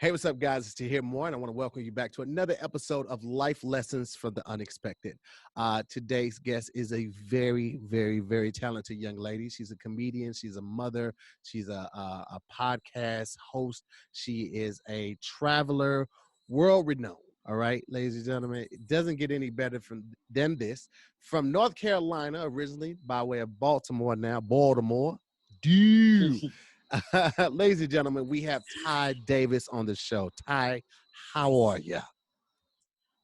Hey, what's up, guys? It's to hear more, and I want to welcome you back to another episode of Life Lessons from the Unexpected. Today's guest is a very, very, very talented young lady. She's a comedian. She's a mother. She's a podcast host. She is a traveler, world renowned. All right, ladies and gentlemen, it doesn't get any better than this. From North Carolina, originally by way of Baltimore, now Baltimore. Dude. Ladies and gentlemen, we have Ty Davis on the show. Ty, how are you?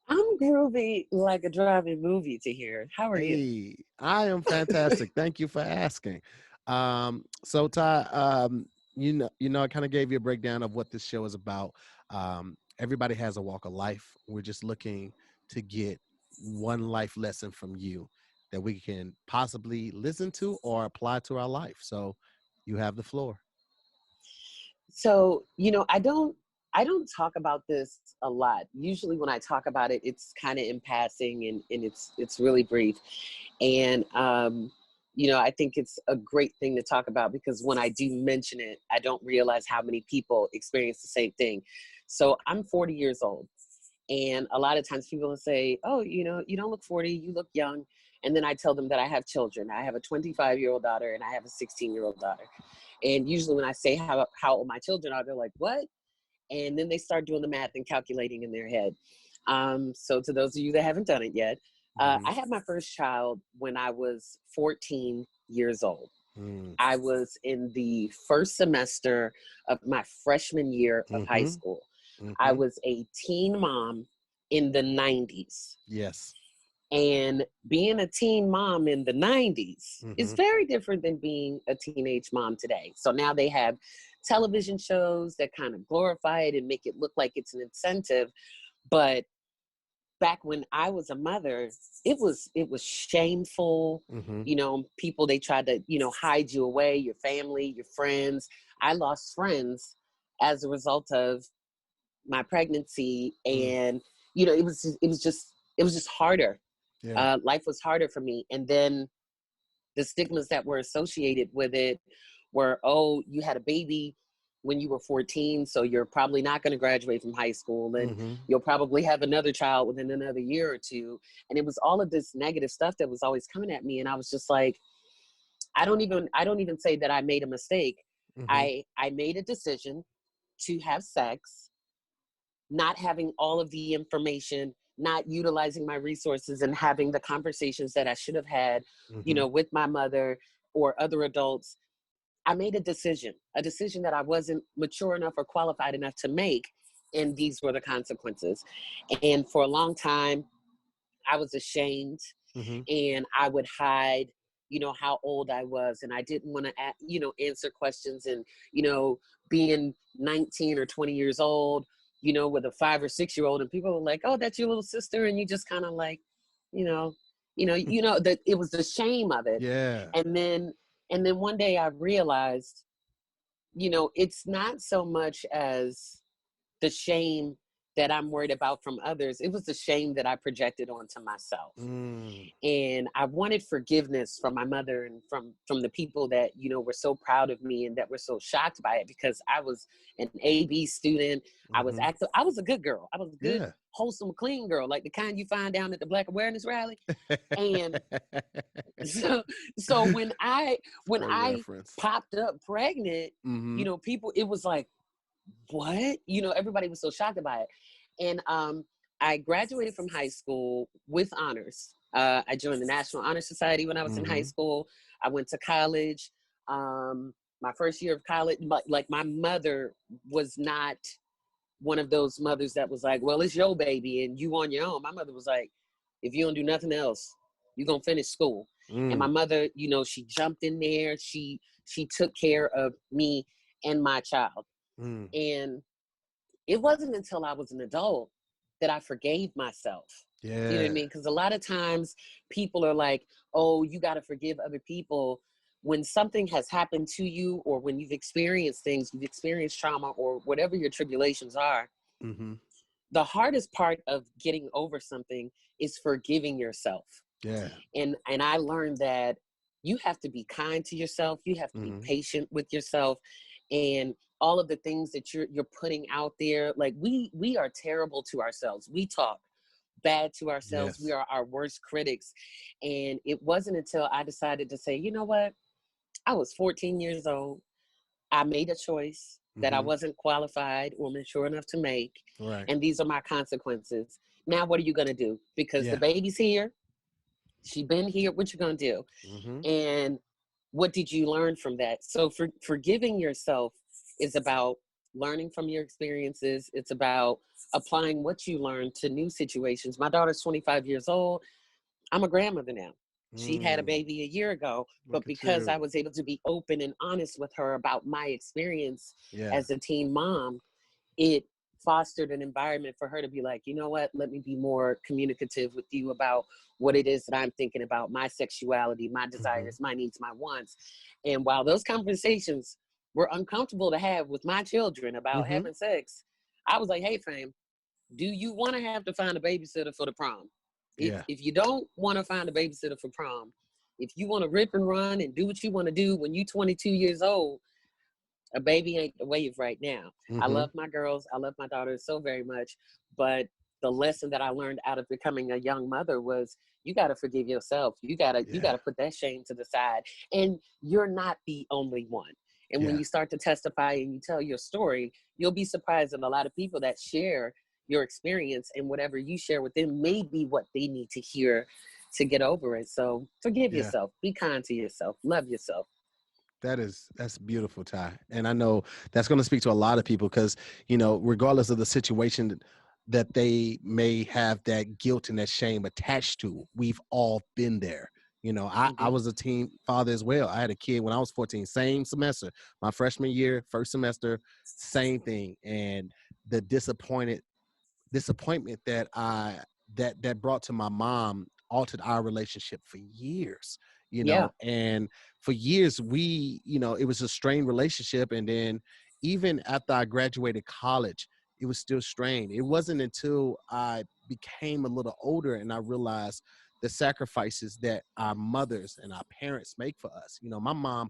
I'm groovy like a driving movie to hear. How are you? Hey, I am fantastic. Thank you for asking. So Ty, I kind of gave you a breakdown of what this show is about. Everybody has a walk of life. We're just looking to get one life lesson from you that we can possibly listen to or apply to our life. So you have the floor. So, I don't talk about this a lot. Usually when I talk about it, it's kind of in passing and it's really brief. And I think it's a great thing to talk about because when I do mention it, I don't realize how many people experience the same thing. So I'm 40 years old. And a lot of times people will say, oh, you don't look 40, you look young. And then I tell them that I have children. I have a 25-year-old daughter and I have a 16-year-old daughter. And usually when I say how old my children are, they're like, what? And then they start doing the math and calculating in their head. So to those of you that haven't done it yet, I had my first child when I was 14 years old. I was in the first semester of my freshman year of high school. I was a teen mom in the 90s. Yes. And being a teen mom in the 90s is very different than being a teenage mom today. So now they have television shows that kind of glorify it and make it look like it's an incentive. But back when I was a mother, it was shameful. People, they tried to, hide you away, your family, your friends. I lost friends as a result of my pregnancy. And, it was just harder. Yeah. Life was harder for me. And then the stigmas that were associated with it were, oh, you had a baby when you were 14, so you're probably not going to graduate from high school, and you'll probably have another child within another year or two. And it was all of this negative stuff that was always coming at me. And I was just like, I don't even say that I made a mistake. I made a decision to have sex, not having all of the information, not utilizing my resources and having the conversations that I should have had, with my mother or other adults. I made a decision that I wasn't mature enough or qualified enough to make. And these were the consequences. And for a long time, I was ashamed and I would hide, how old I was. And I didn't want to, answer questions. And, being 19 or 20 years old, with a 5 or 6 year old, and people were like, oh, that's your little sister. And you just kind of like, that it was the shame of it. Yeah. And then one day I realized, it's not so much as the shame that I'm worried about from others. It was the shame that I projected onto myself. And I wanted forgiveness from my mother and from the people that, were so proud of me and that were so shocked by it, because I was an AB student. I was active. I was a good girl. I was a good, wholesome, clean girl, like the kind you find down at the Black Awareness Rally. And so when I popped up pregnant, people, it was like, what? Everybody was so shocked about it. And I graduated from high school with honors. I joined the National Honor Society when I was in high school. I went to college. My first year of college, like my mother was not one of those mothers that was like, well, it's your baby and you on your own. My mother was like, if you don't do nothing else, you're going to finish school. And my mother, she jumped in there. She took care of me and my child. And it wasn't until I was an adult that I forgave myself. Yeah. You know what I mean? Because a lot of times people are like, oh, you got to forgive other people. When something has happened to you, or when you've experienced things, you've experienced trauma or whatever your tribulations are, the hardest part of getting over something is forgiving yourself. Yeah. And I learned that you have to be kind to yourself. You have to be patient with yourself. and all of the things that you're putting out there. Like we are terrible to ourselves. We talk bad to ourselves. We Yes. are our worst critics. And it wasn't until I decided to say, you know what? I was 14 years old. I made a choice that I Mm-hmm. wasn't qualified or mature enough to make. Right. And these are my consequences. Now, what are you going to do? Because the Yeah. baby's here. She been here. What you going to do? Mm-hmm. And what did you learn from that? So forgiving yourself is about learning from your experiences. It's about applying what you learned to new situations. My daughter's 25 years old. I'm a grandmother now. She had a Mm. baby a year ago, but Look at because I you. was able to be open and honest with her about my experience Yeah. as a teen mom, it fostered an environment for her to be like, you know what, let me be more communicative with you about what it is that I'm thinking about, my sexuality, my Mm-hmm. desires, my needs, my wants. And while those conversations were uncomfortable to have with my children about Mm-hmm. having sex, I was like, hey, fam, do you want to have to find a babysitter for the prom? Yeah. If you don't want to find a babysitter for prom, if you want to rip and run and do what you want to do when you're 22 years old, a baby ain't the wave right now. I Mm-hmm. love my girls. I love my daughters so very much. But the lesson that I learned out of becoming a young mother was you got to forgive yourself. You got Yeah. to put that shame to the side. And you're not the only one. And when Yeah. you start to testify and you tell your story, you'll be surprised at a lot of people that share your experience, and whatever you share with them may be what they need to hear to get over it. So forgive Yeah. yourself, be kind to yourself, love yourself. That's beautiful, Ty. And I know that's going to speak to a lot of people because, regardless of the situation that they may have that guilt and that shame attached to, we've all been there. I Hmm. was a teen father as well. I had a kid when I was 14, same semester, my freshman year, first semester, same thing. And the disappointment that brought to my mom altered our relationship for years, Yeah. and for years it was a strained relationship. And then even after I graduated college, it was still strained. It wasn't until I became a little older and I realized the sacrifices that our mothers and our parents make for us. My mom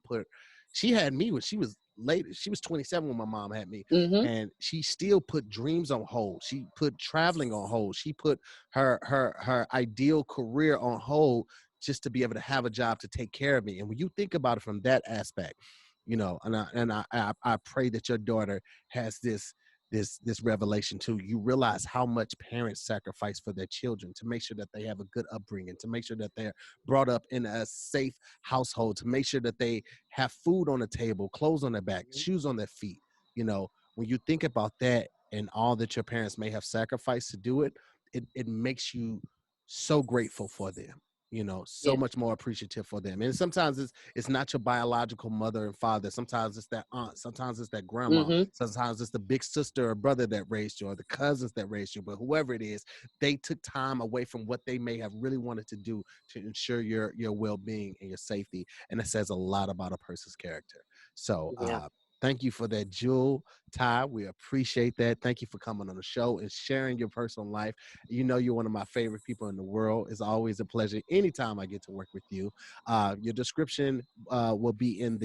she had me when she was later. She was 27 when my mom had me, Hmm. and she still put dreams on hold. She put traveling on hold. She put her ideal career on hold just to be able to have a job to take care of me. And when you think about it from that aspect, and I pray that your daughter has this revelation too. You realize how much parents sacrifice for their children to make sure that they have a good upbringing, to make sure that they're brought up in a safe household, to make sure that they have food on the table, clothes on their back, shoes on their feet. When you think about that and all that your parents may have sacrificed to do it, it makes you so grateful for them. So Yeah. much more appreciative for them. And sometimes it's not your biological mother and father. Sometimes it's that aunt. Sometimes it's that grandma. Hmm. Sometimes it's the big sister or brother that raised you, or the cousins that raised you. But whoever it is, they took time away from what they may have really wanted to do to ensure your well-being and your safety. And it says a lot about a person's character. So Yeah. thank you for that, Jewel. Ty, we appreciate that. Thank you for coming on the show and sharing your personal life. You're one of my favorite people in the world. It's always a pleasure anytime I get to work with you. Your description will be in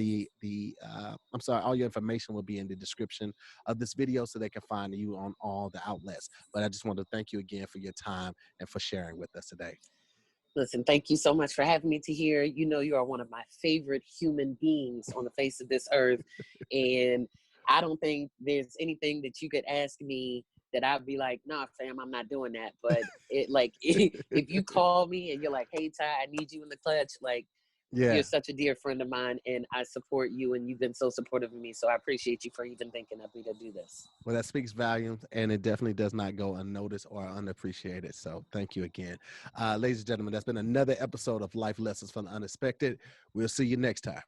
I'm sorry, all your information will be in the description of this video so they can find you on all the outlets. But I just want to thank you again for your time and for sharing with us today. Listen, thank you so much for having me to here. You know, you are one of my favorite human beings on the face of this earth. And I don't think there's anything that you could ask me that I'd be like, nah, fam, I'm not doing that. But if you call me and you're like, hey, Ty, I need you in the clutch, like, you're Yeah. such a dear friend of mine, and I support you, and you've been so supportive of me. So I appreciate you for even thinking of me to do this. Well, that speaks volumes, and it definitely does not go unnoticed or unappreciated. So, thank you again. Ladies and gentlemen, that's been another episode of Life Lessons from the Unexpected. We'll see you next time.